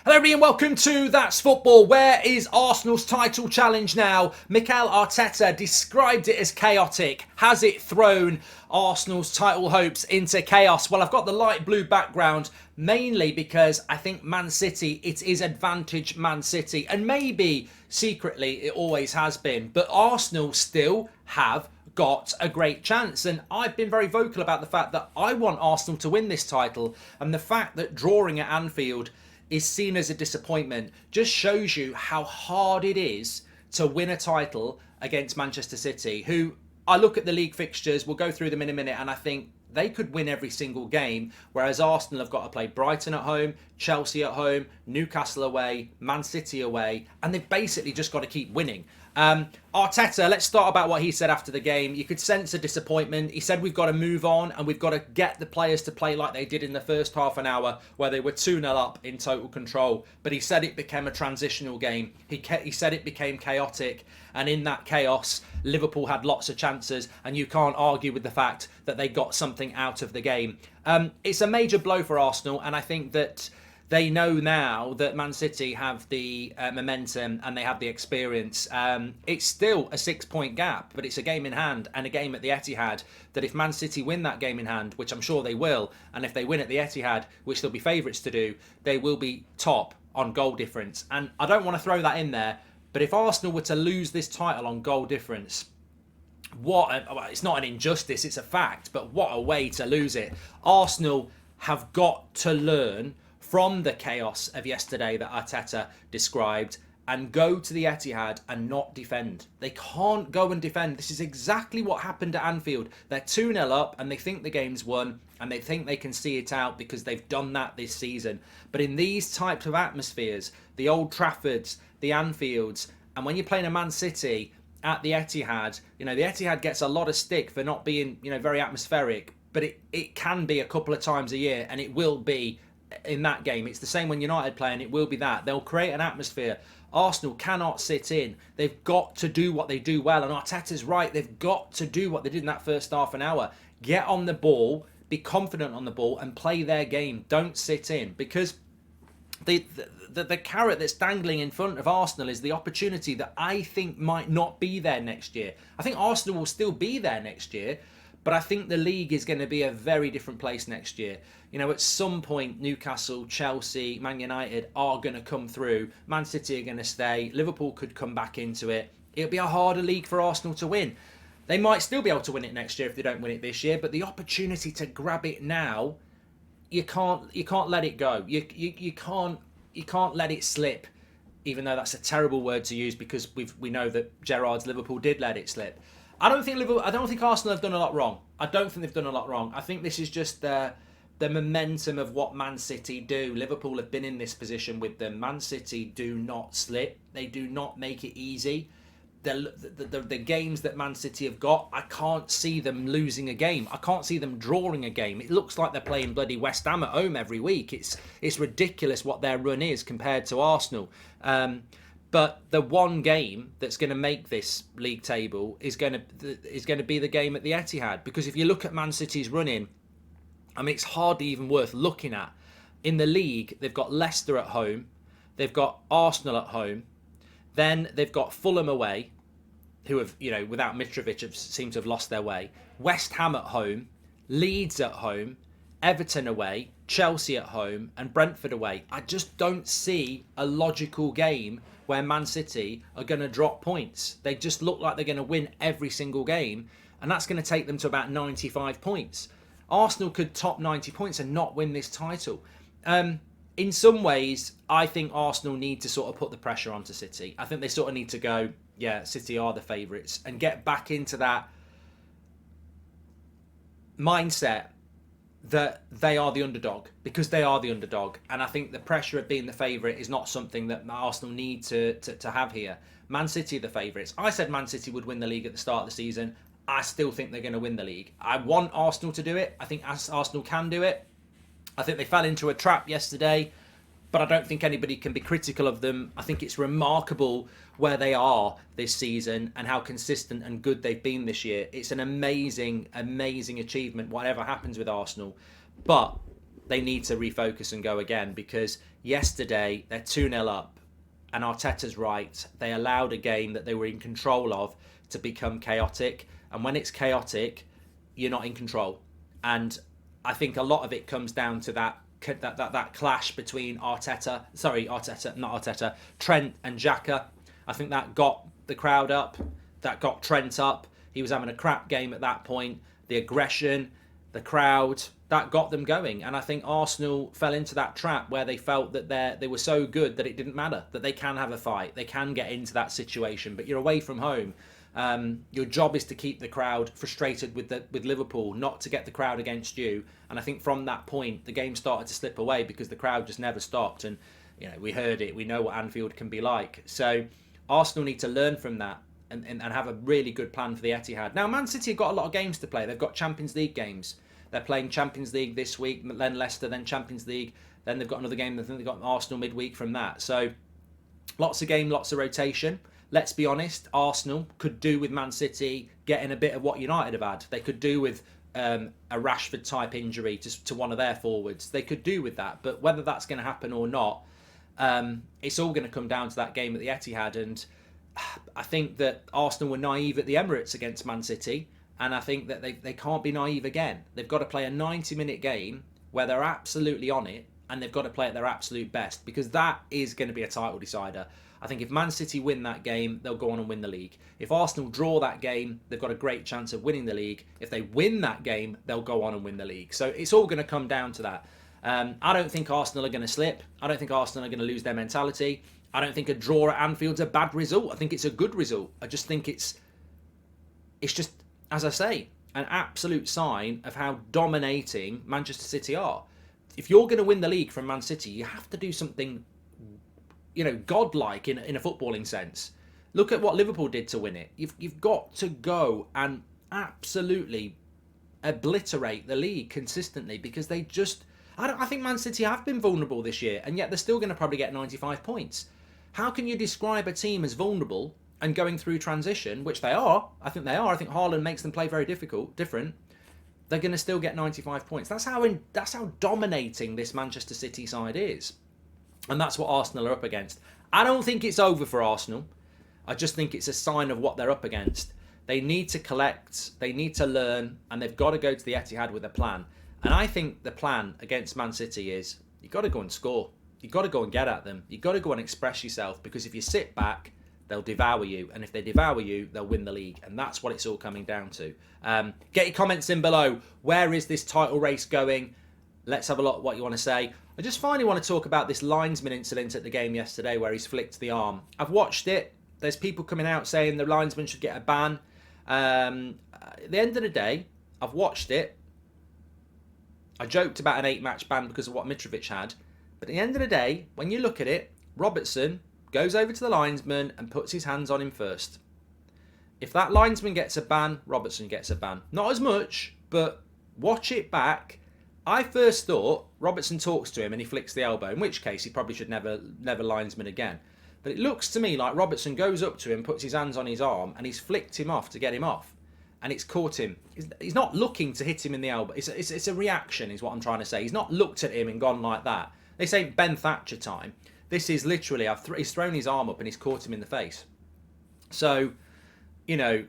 Hello everybody and welcome to That's Football. Where is Arsenal's title challenge now? Mikel Arteta described it as chaotic. Has it thrown Arsenal's title hopes into chaos? Well, I've got the light blue background mainly because I think Man City, it is advantage Man City, and maybe secretly it always has been, but Arsenal still have got a great chance, and I've been very vocal about the fact that I want Arsenal to win this title, and the fact that drawing at Anfield is seen as a disappointment just shows you how hard it is to win a title against Manchester City, who I look at the league fixtures, we'll go through them in a minute, and I think they could win every single game, whereas Arsenal have got to play Brighton at home, Chelsea at home, Newcastle away, Man City away, and they've basically just got to keep winning. Arteta, let's start about what he said after the game. You could sense a disappointment. He said we've got to move on and we've got to get the players to play like they did in the first half an hour where they were 2-0 up in total control. But he said it became a transitional game. He said it became chaotic, and in that chaos, Liverpool had lots of chances, and you can't argue with the fact that they got something out of the game. It's a major blow for Arsenal, and I think that they know now that Man City have the momentum and they have the experience. It's still a 6-point gap, but it's a game in hand and a game at the Etihad that if Man City win that game in hand, which I'm sure they will, and if they win at the Etihad, which they'll be favourites to do, they will be top on goal difference. And I don't want to throw that in there, but if Arsenal were to lose this title on goal difference, it's not an injustice, it's a fact, but what a way to lose it. Arsenal have got to learn from the chaos of yesterday that Arteta described and go to the Etihad and not defend. They can't go and defend. This is exactly what happened at Anfield. They're 2-0 up and they think the game's won and they think they can see it out because they've done that this season. But in these types of atmospheres, the Old Traffords, the Anfields, and when you're playing a Man City at the Etihad, the Etihad gets a lot of stick for not being, very atmospheric, but it can be a couple of times a year, and it will be in that game. It's the same when United play, and it will be that. They'll create an atmosphere. Arsenal cannot sit in. They've got to do what they do well, and Arteta's right. They've got to do what they did in that first half an hour. Get on the ball, be confident on the ball, and play their game. Don't sit in, because the carrot that's dangling in front of Arsenal is the opportunity that I think might not be there next year. I think Arsenal will still be there next year, but I think the league is going to be a very different place next year. At some point, Newcastle, Chelsea, Man United are going to come through. Man City are going to stay. Liverpool could come back into it. It'll be a harder league for Arsenal to win. They might still be able to win it next year if they don't win it this year, but the opportunity to grab it now, you can't let it go. You can't let it slip, even though that's a terrible word to use because we know that Gerrard's Liverpool did let it slip. I don't think Arsenal have done a lot wrong. I don't think they've done a lot wrong. I think this is just the momentum of what Man City do. Liverpool have been in this position with them. Man City do not slip. They do not make it easy. The games that Man City have got, I can't see them losing a game. I can't see them drawing a game. It looks like they're playing bloody West Ham at home every week. It's ridiculous what their run is compared to Arsenal. But the one game that's going to make this league table is going to be the game at the Etihad. Because if you look at Man City's run-in, it's hardly even worth looking at. In the league, they've got Leicester at home, they've got Arsenal at home, then they've got Fulham away, who have, without Mitrovic, have seemed to have lost their way. West Ham at home, Leeds at home, Everton away, Chelsea at home, and Brentford away. I just don't see a logical game where Man City are going to drop points. They just look like they're going to win every single game, and that's going to take them to about 95 points. Arsenal could top 90 points and not win this title. In some ways, I think Arsenal need to sort of put the pressure onto City. I think they sort of need to go, yeah, City are the favourites, and get back into that mindset that they are the underdog, because they are the underdog. And I think the pressure of being the favourite is not something that Arsenal need to have here. Man City are the favourites. I said Man City would win the league at the start of the season. I still think they're going to win the league. I want Arsenal to do it. I think Arsenal can do it. I think they fell into a trap yesterday, but I don't think anybody can be critical of them. I think it's remarkable where they are this season and how consistent and good they've been this year. It's an amazing, amazing achievement, whatever happens with Arsenal. But they need to refocus and go again, because yesterday they're 2-0 up and Arteta's right. They allowed a game that they were in control of to become chaotic. And when it's chaotic, you're not in control. And I think a lot of it comes down to that clash between Trent and Xhaka. I think that got the crowd up, that got Trent up. He was having a crap game at that point. The aggression, the crowd, that got them going. And I think Arsenal fell into that trap where they felt that they were so good that it didn't matter, that they can have a fight, they can get into that situation. But you're away from home. Your job is to keep the crowd frustrated with Liverpool, not to get the crowd against you. And I think from that point, the game started to slip away because the crowd just never stopped. And we heard it. We know what Anfield can be like. So Arsenal need to learn from that and have a really good plan for the Etihad. Now, Man City have got a lot of games to play. They've got Champions League games. They're playing Champions League this week, then Leicester, then Champions League. Then they've got another game. I think they've got Arsenal midweek from that. So lots of game, lots of rotation. Let's be honest, Arsenal could do with Man City getting a bit of what United have had. They could do with a Rashford-type injury to one of their forwards. They could do with that. But whether that's going to happen or not, it's all going to come down to that game at the Etihad. And I think that Arsenal were naive at the Emirates against Man City. And I think that they can't be naive again. They've got to play a 90-minute game where they're absolutely on it. And they've got to play at their absolute best, because that is going to be a title decider. I think if Man City win that game, they'll go on and win the league. If Arsenal draw that game, they've got a great chance of winning the league. If they win that game, they'll go on and win the league. So it's all going to come down to that. I don't think Arsenal are going to slip. I don't think Arsenal are going to lose their mentality. I don't think a draw at Anfield's a bad result. I think it's a good result. I just think it's just, as I say, an absolute sign of how dominating Manchester City are. If you're going to win the league from Man City, you have to do something, godlike in a footballing sense. Look at what Liverpool did to win it. You've got to go and absolutely obliterate the league consistently, because they just... I think Man City have been vulnerable this year, and yet they're still going to probably get 95 points. How can you describe a team as vulnerable and going through transition, which they are? I think they are. I think Haaland makes them play very different. They're going to still get 95 points. That's how dominating this Manchester City side is. And that's what Arsenal are up against. I don't think it's over for Arsenal. I just think it's a sign of what they're up against. They need to collect, they need to learn, and they've got to go to the Etihad with a plan. And I think the plan against Man City is, you've got to go and score. You've got to go and get at them. You've got to go and express yourself, because if you sit back, they'll devour you. And if they devour you, they'll win the league. And that's what it's all coming down to. Get your comments in below. Where is this title race going? Let's have a look at what you want to say. I just finally want to talk about this linesman incident at the game yesterday where he's flicked the arm. I've watched it. There's people coming out saying the linesman should get a ban. At the end of the day, I've watched it. I joked about an 8-match ban because of what Mitrovic had. But at the end of the day, when you look at it, Robertson goes over to the linesman and puts his hands on him first. If that linesman gets a ban, Robertson gets a ban. Not as much, but watch it back. I first thought Robertson talks to him and he flicks the elbow, in which case he probably should never linesman again. But it looks to me like Robertson goes up to him, puts his hands on his arm, and he's flicked him off to get him off. And it's caught him. He's not looking to hit him in the elbow. It's a reaction, is what I'm trying to say. He's not looked at him and gone like that. This ain't Ben Thatcher time. This is literally, he's thrown his arm up and he's caught him in the face. So, I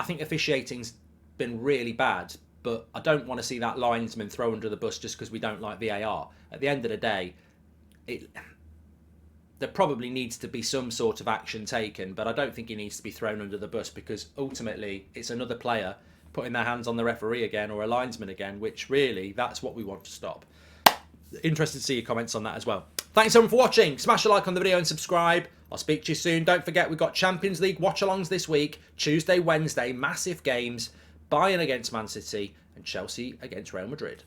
think officiating's been really bad, but I don't want to see that linesman thrown under the bus just because we don't like VAR. At the end of the day, there probably needs to be some sort of action taken, but I don't think he needs to be thrown under the bus, because ultimately it's another player putting their hands on the referee again, or a linesman again, which really, that's what we want to stop. Interested to see your comments on that as well. Thanks everyone for watching. Smash a like on the video and subscribe. I'll speak to you soon. Don't forget, we've got Champions League watch-alongs this week. Tuesday, Wednesday, massive games. Bayern against Man City and Chelsea against Real Madrid.